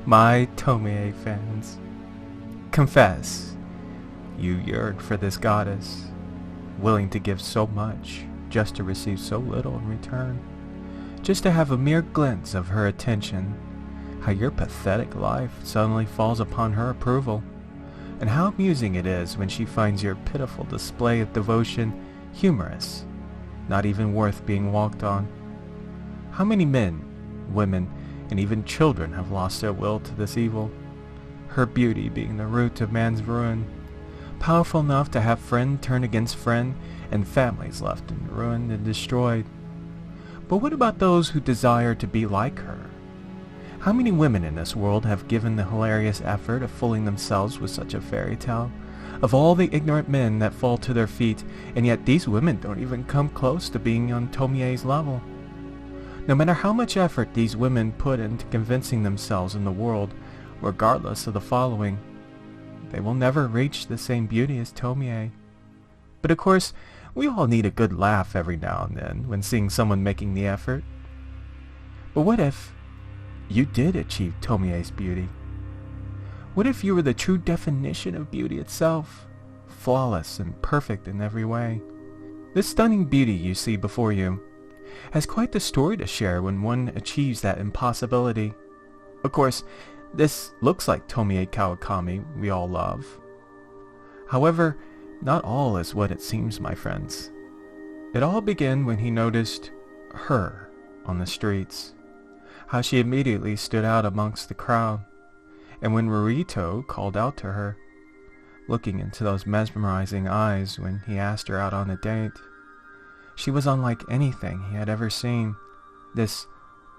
My Tomie fans, confess, you yearned for this goddess, willing to give so much just to receive so little in return, just to have a mere glimpse of her attention, how your pathetic life suddenly falls upon her approval, and how amusing it is when she finds your pitiful display of devotion humorous, not even worth being walked on. How many men, women, and even children have lost their will to this evil, her beauty being the root of man's ruin, powerful enough to have friend turn against friend and families left in ruin and destroyed. But what about those who desire to be like her? How many women in this world have given the hilarious effort of fooling themselves with such a fairy tale, of all the ignorant men that fall to their feet, and yet these women don't even come close to being on Tomie's level. No matter how much effort these women put into convincing themselves in the world, regardless of the following, they will never reach the same beauty as Tomie. But of course, we all need a good laugh every now and then when seeing someone making the effort. But what if you did achieve Tomie's beauty? What if you were the true definition of beauty itself, flawless and perfect in every way? This stunning beauty you see before you has quite the story to share when one achieves that impossibility. Of course, this looks like Tomie Kawakami we all love. However, not all is what it seems, my friends. It all began when he noticed her on the streets, how she immediately stood out amongst the crowd, and when Rurito called out to her, looking into those mesmerizing eyes when he asked her out on a date. She was unlike anything he had ever seen. This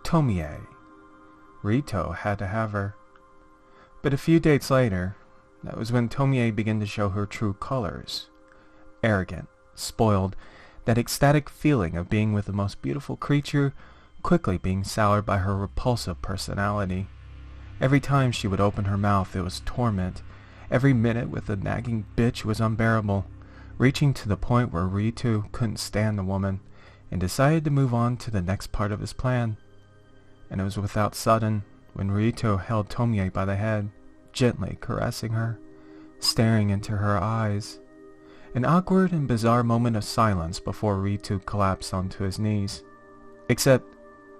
Tomie. Rito had to have her. But a few dates later, that was when Tomie began to show her true colors. Arrogant, spoiled, that ecstatic feeling of being with the most beautiful creature quickly being soured by her repulsive personality. Every time she would open her mouth it was torment. Every minute with the nagging bitch was unbearable, reaching to the point where Ritu couldn't stand the woman and decided to move on to the next part of his plan. And it was without sudden when Ritu held Tomie by the head, gently caressing her, staring into her eyes. An awkward and bizarre moment of silence before Ritu collapsed onto his knees. Except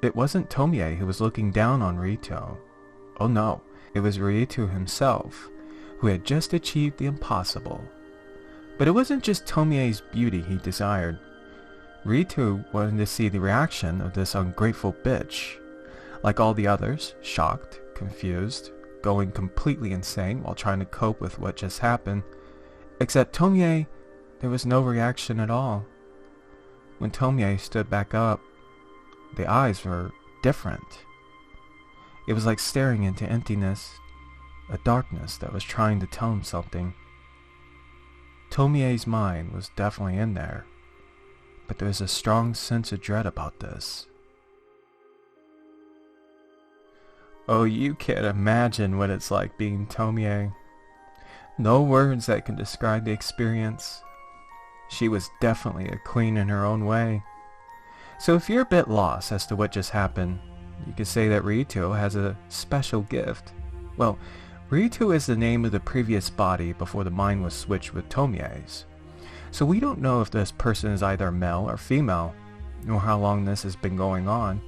it wasn't Tomie who was looking down on Ritu. Oh no, it was Ritu himself, who had just achieved the impossible. But it wasn't just Tomie's beauty he desired. Ritu wanted to see the reaction of this ungrateful bitch. Like all the others, shocked, confused, going completely insane while trying to cope with what just happened. Except Tomie, there was no reaction at all. When Tomie stood back up, the eyes were different. It was like staring into emptiness, a darkness that was trying to tell him something. Tomie's mind was definitely in there, but there was a strong sense of dread about this. Oh, you can't imagine what it's like being Tomie. No words that can describe the experience. She was definitely a queen in her own way. So if you're a bit lost as to what just happened, you could say that Ritu has a special gift. Well, Ritu is the name of the previous body before the mind was switched with Tomie's. So we don't know if this person is either male or female, nor how long this has been going on.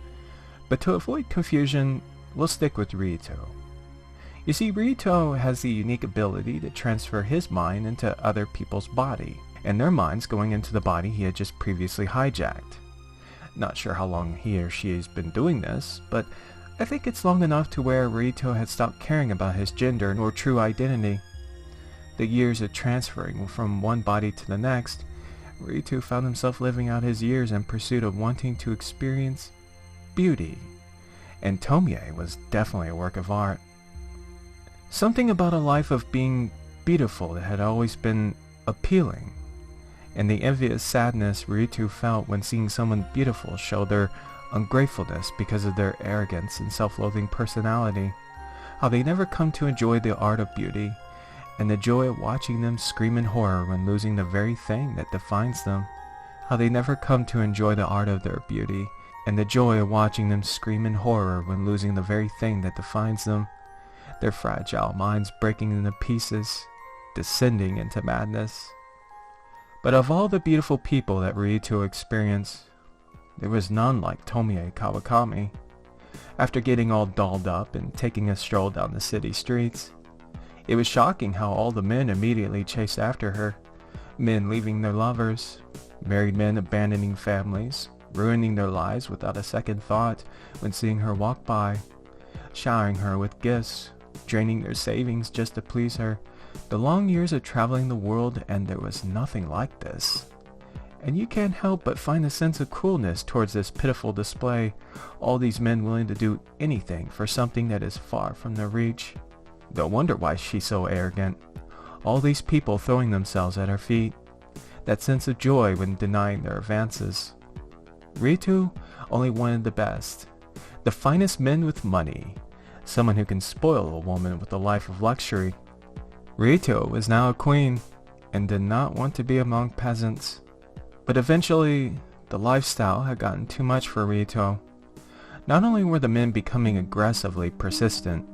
But to avoid confusion, we'll stick with Ritu. You see, Ritu has the unique ability to transfer his mind into other people's body, and their minds going into the body he had just previously hijacked. Not sure how long he or she has been doing this, but I think it's long enough to where Ritu had stopped caring about his gender nor true identity. The years of transferring from one body to the next, Ritu found himself living out his years in pursuit of wanting to experience beauty. And Tomie was definitely a work of art. Something about a life of being beautiful that had always been appealing, and the envious sadness Ritu felt when seeing someone beautiful show their ungratefulness because of their arrogance and self-loathing personality, how they never come to enjoy the art of beauty, and the joy of watching them scream in horror when losing the very thing that defines them, how they never come to enjoy the art of their beauty, and the joy of watching them scream in horror when losing the very thing that defines them, their fragile minds breaking into pieces, descending into madness. But of all the beautiful people that Rito experienced, there was none like Tomie Kawakami. After getting all dolled up and taking a stroll down the city streets, it was shocking how all the men immediately chased after her. Men leaving their lovers, married men abandoning families, ruining their lives without a second thought when seeing her walk by, showering her with gifts, draining their savings just to please her. The long years of traveling the world, and there was nothing like this. And you can't help but find a sense of coolness towards this pitiful display. All these men willing to do anything for something that is far from their reach. No wonder why she's so arrogant. All these people throwing themselves at her feet. That sense of joy when denying their advances. Rito only wanted the best. The finest men with money. Someone who can spoil a woman with a life of luxury. Rito was now a queen and did not want to be among peasants. But eventually, the lifestyle had gotten too much for Rito. Not only were the men becoming aggressively persistent,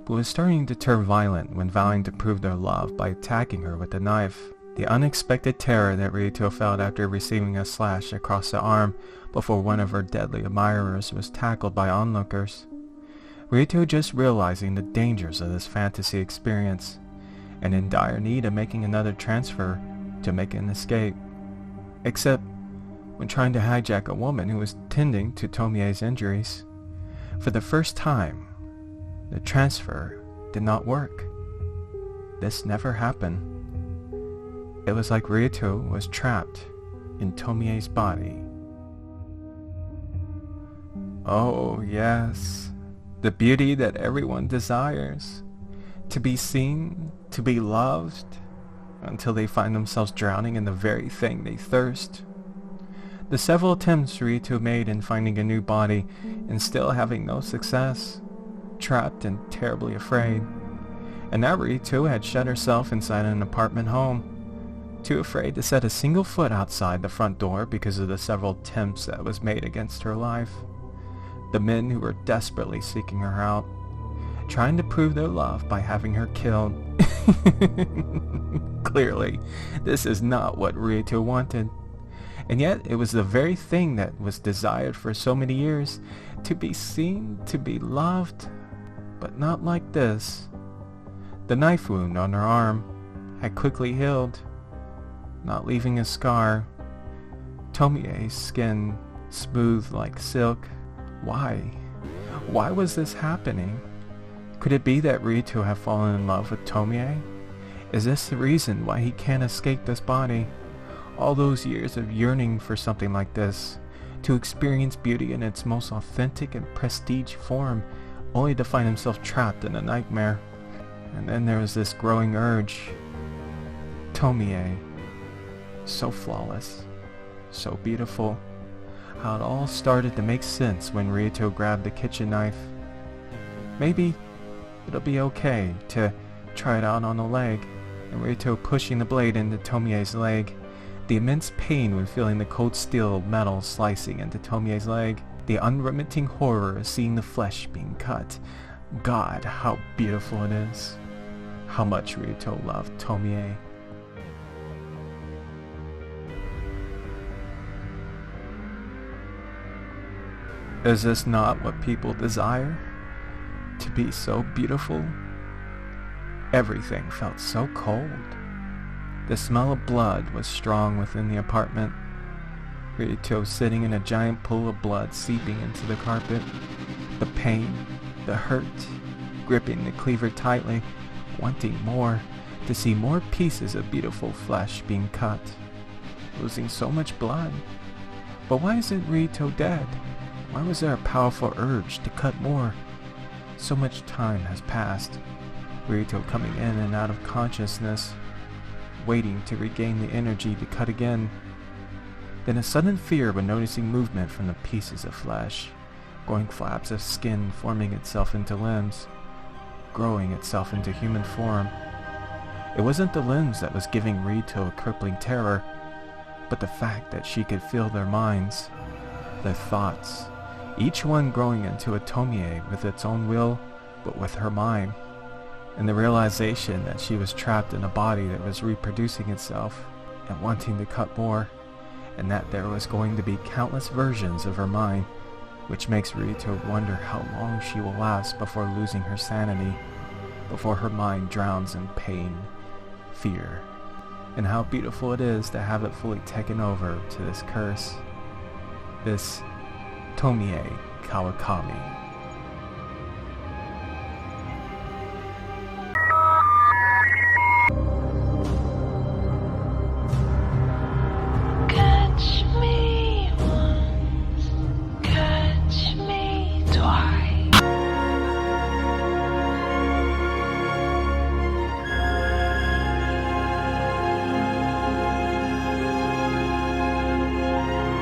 but was starting to turn violent when vowing to prove their love by attacking her with a knife. The unexpected terror that Rito felt after receiving a slash across the arm before one of her deadly admirers was tackled by onlookers. Rito just realizing the dangers of this fantasy experience, and in dire need of making another transfer to make an escape. Except when trying to hijack a woman who was tending to Tomie's injuries. For the first time, the transfer did not work. This never happened. It was like Rito was trapped in Tomie's body. Oh yes, the beauty that everyone desires. To be seen, to be loved, until they find themselves drowning in the very thing they thirst. The several attempts Rito made in finding a new body and still having no success, trapped and terribly afraid. And now Rito had shut herself inside an apartment home, too afraid to set a single foot outside the front door because of the several attempts that was made against her life. The men who were desperately seeking her out, trying to prove their love by having her killed. Clearly, this is not what Rito wanted. And yet, it was the very thing that was desired for so many years. To be seen, to be loved, but not like this. The knife wound on her arm had quickly healed, not leaving a scar. Tomie's skin smooth like silk. Why? Why was this happening? Could it be that Rito had fallen in love with Tomie? Is this the reason why he can't escape this body? All those years of yearning for something like this, to experience beauty in its most authentic and prestige form, only to find himself trapped in a nightmare. And then there was this growing urge. Tomie, so flawless, so beautiful. How it all started to make sense when Rito grabbed the kitchen knife. Maybe it'll be okay to try it out on a leg, and Rito pushing the blade into Tomie's leg. The immense pain when feeling the cold steel metal slicing into Tomie's leg. The unremitting horror of seeing the flesh being cut. God, how beautiful it is. How much Rito loved Tomie. Is this not what people desire? To be so beautiful? Everything felt so cold. The smell of blood was strong within the apartment. Rito sitting in a giant pool of blood seeping into the carpet. The pain, the hurt, gripping the cleaver tightly, wanting more, to see more pieces of beautiful flesh being cut. Losing so much blood. But why isn't Rito dead? Why was there a powerful urge to cut more? So much time has passed. Rito coming in and out of consciousness, waiting to regain the energy to cut again. Then a sudden fear when noticing movement from the pieces of flesh, growing flaps of skin forming itself into limbs, growing itself into human form. It wasn't the limbs that was giving Rito a crippling terror, but the fact that she could feel their minds, their thoughts, each one growing into a Tomie with its own will, but with her mind, and the realization that she was trapped in a body that was reproducing itself and wanting to cut more, and that there was going to be countless versions of her mind, which makes Rito wonder how long she will last before losing her sanity, before her mind drowns in pain, fear, and how beautiful it is to have it fully taken over to this curse, this Tomie Kawakami.